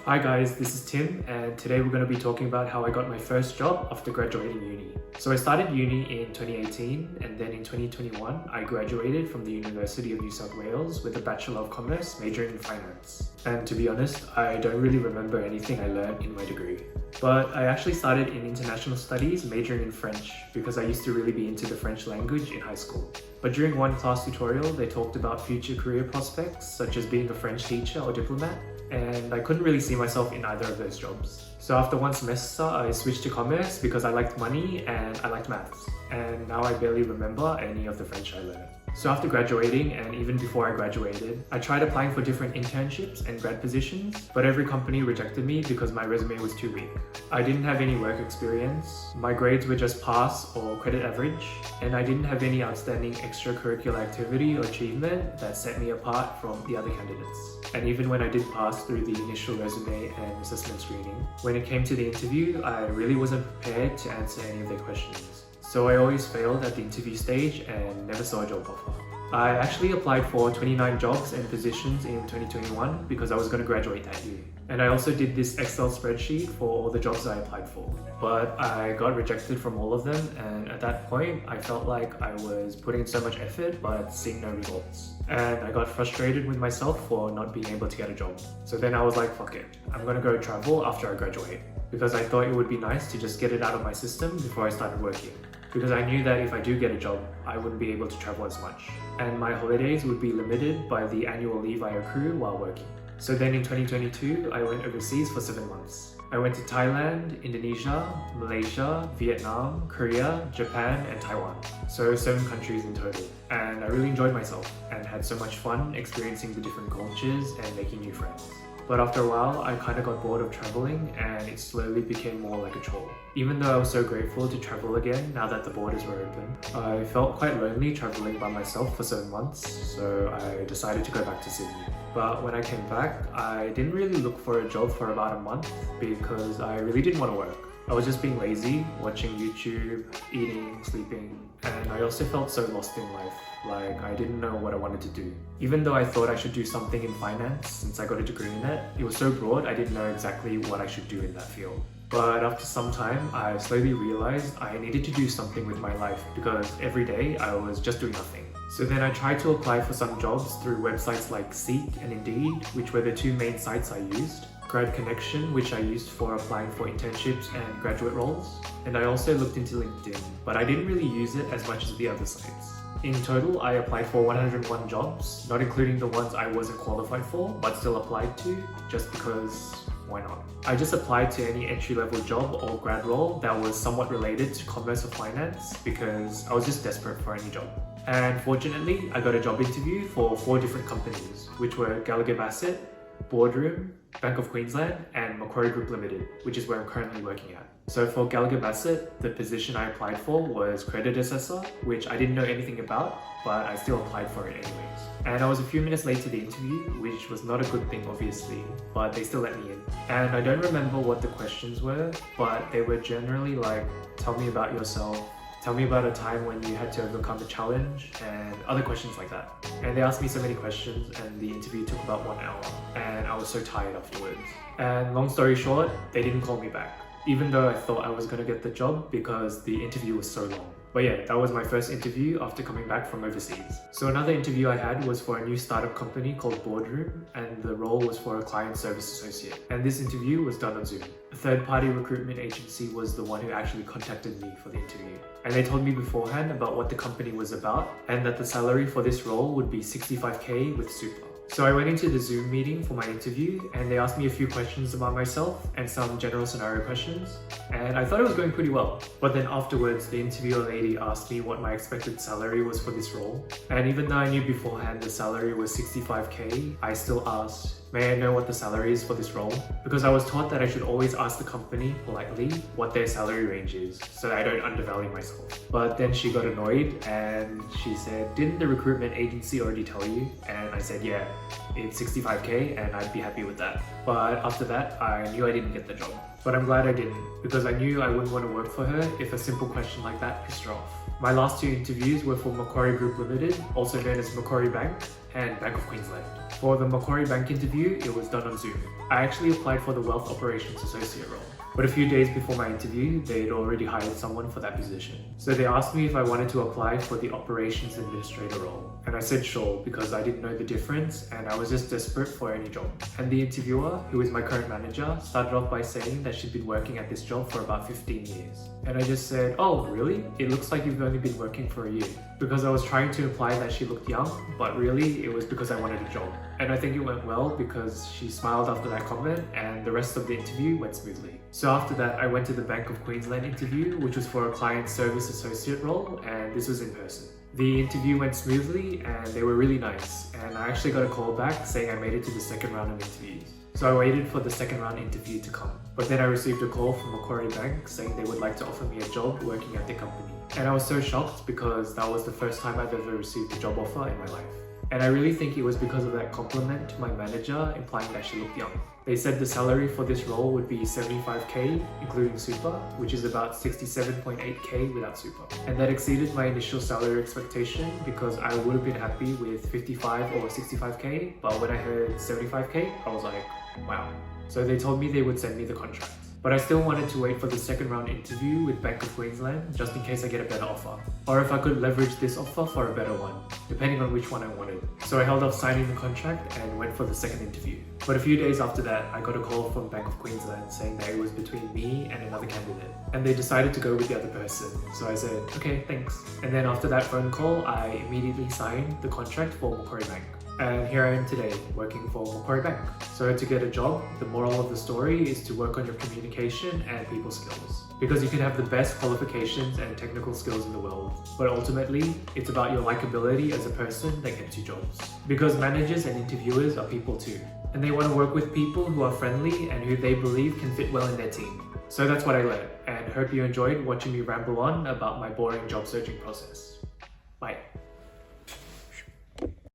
Hi guys, this is Tim and today we're going to be talking about how I got my first job after graduating uni. So I started uni in 2018 and then in 2021 I graduated from the University of New South Wales with a Bachelor of Commerce majoring in finance. And to be honest, I don't really remember anything I learned in my degree. But I actually started in international studies majoring in French because I used to really be into the French language in high school. But during one class tutorial they talked about future career prospects such as being a French teacher or diplomat, and I couldn't really see myself in either of those jobs. So after one semester, I switched to commerce because I liked money and I liked maths. And now I barely remember any of the French I learned. So after graduating, and even before I graduated, I tried applying for different internships and grad positions, but every company rejected me because my resume was too weak. I didn't have any work experience, my grades were just pass or credit average, and I didn't have any outstanding extracurricular activity or achievement that set me apart from the other candidates. And even when I did pass through the initial resume and assessment screening, when it came to the interview, I really wasn't prepared to answer any of their questions. So I always failed at the interview stage and never saw a job offer. I actually applied for 29 jobs and positions in 2021 because I was going to graduate that year. And I also did this Excel spreadsheet for all the jobs I applied for. But I got rejected from all of them, and at that point I felt like I was putting in so much effort but seeing no results. And I got frustrated with myself for not being able to get a job. So then I was like, fuck it, I'm gonna go travel after I graduate. Because I thought it would be nice to just get it out of my system before I started working. Because I knew that if I do get a job, I wouldn't be able to travel as much. And my holidays would be limited by the annual leave I accrue while working. So then in 2022, I went overseas for 7 months. I went to Thailand, Indonesia, Malaysia, Vietnam, Korea, Japan, and Taiwan. So 7 countries in total. And I really enjoyed myself and had so much fun experiencing the different cultures and making new friends. But after a while, I kind of got bored of traveling and it slowly became more like a chore. Even though I was so grateful to travel again now that the borders were open, I felt quite lonely traveling by myself for 7 months, so I decided to go back to Sydney. But when I came back, I didn't really look for a job for about a month because I really didn't want to work. I was just being lazy, watching YouTube, eating, sleeping, and I also felt so lost in life, like I didn't know what I wanted to do. Even though I thought I should do something in finance since I got a degree in it was so broad I didn't know exactly what I should do in that field. But after some time, I slowly realized I needed to do something with my life because every day I was just doing nothing. So then I tried to apply for some jobs through websites like Seek and Indeed, which were the 2 main sites I used. Grad Connection, which I used for applying for internships and graduate roles. And I also looked into LinkedIn, but I didn't really use it as much as the other sites. In total, I applied for 101 jobs, not including the ones I wasn't qualified for, but still applied to, just because why not? I just applied to any entry-level job or grad role that was somewhat related to commerce or finance because I was just desperate for any job. And fortunately, I got a job interview for 4 different companies, which were Gallagher Bassett, Boardroom, Bank of Queensland, and Macquarie Group Limited, which is where I'm currently working at. So for Gallagher Bassett, the position I applied for was credit assessor, which I didn't know anything about, but I still applied for it anyways. And I was a few minutes late to the interview, which was not a good thing obviously, but they still let me in. And I don't remember what the questions were, but they were generally like, tell me about yourself, tell me about a time when you had to overcome a challenge, and other questions like that. And they asked me so many questions and the interview took about 1 hour, and I was so tired afterwards. And long story short, they didn't call me back, even though I thought I was gonna get the job because the interview was so long. But yeah, that was my first interview after coming back from overseas. So another interview I had was for a new startup company called Boardroom, and the role was for a client service associate. And this interview was done on Zoom. A third-party recruitment agency was the one who actually contacted me for the interview. And they told me beforehand about what the company was about and that the salary for this role would be 65k with super. So I went into the Zoom meeting for my interview and they asked me a few questions about myself and some general scenario questions, and I thought it was going pretty well. But then afterwards, the interviewer lady asked me what my expected salary was for this role, and even though I knew beforehand the salary was 65k, I still asked, may I know what the salary is for this role? Because I was taught that I should always ask the company politely what their salary range is so that I don't undervalue myself. But then she got annoyed and she said, didn't the recruitment agency already tell you? And I said, yeah, it's 65k and I'd be happy with that. But after that, I knew I didn't get the job. But I'm glad I didn't, because I knew I wouldn't want to work for her if a simple question like that pissed her off. My last 2 interviews were for Macquarie Group Limited, also known as Macquarie Bank, and Bank of Queensland. For the Macquarie Bank interview, it was done on Zoom. I actually applied for the Wealth Operations Associate role, but a few days before my interview, they'd already hired someone for that position. So they asked me if I wanted to apply for the Operations Administrator role, and I said sure because I didn't know the difference and I was just desperate for any job. And the interviewer, who is my current manager, started off by saying that she'd been working at this job for about 15 years. And I just said, "Oh, really? It looks like you've only been working for a year." Because I was trying to imply that she looked young, but really it was because I wanted a job. And I think it went well because she smiled after that comment and the rest of the interview went smoothly. So after that, I went to the Bank of Queensland interview, which was for a Client Service Associate role, and this was in person. The interview went smoothly and they were really nice, and I actually got a call back saying I made it to the second round of interviews. So I waited for the second round interview to come. But then I received a call from Macquarie Bank saying they would like to offer me a job working at their company. And I was so shocked because that was the first time I've ever received a job offer in my life. And I really think it was because of that compliment to my manager implying that she looked young. They said the salary for this role would be 75k including super, which is about 67.8k without super. And that exceeded my initial salary expectation because I would have been happy with 55 or 65k, but when I heard 75k, I was like, wow. So they told me they would send me the contract. But I still wanted to wait for the second round interview with Bank of Queensland just in case I get a better offer. Or if I could leverage this offer for a better one, depending on which one I wanted. So I held off signing the contract and went for the second interview. But a few days after that, I got a call from Bank of Queensland saying that it was between me and another candidate. And they decided to go with the other person. So I said, okay, thanks. And then after that phone call, I immediately signed the contract for Macquarie Bank. And here I am today, working for Macquarie Bank. So to get a job, the moral of the story is to work on your communication and people skills. Because you can have the best qualifications and technical skills in the world, but ultimately, it's about your likability as a person that gets you jobs. Because managers and interviewers are people too. And they want to work with people who are friendly and who they believe can fit well in their team. So that's what I learned, and hope you enjoyed watching me ramble on about my boring job searching process. Bye.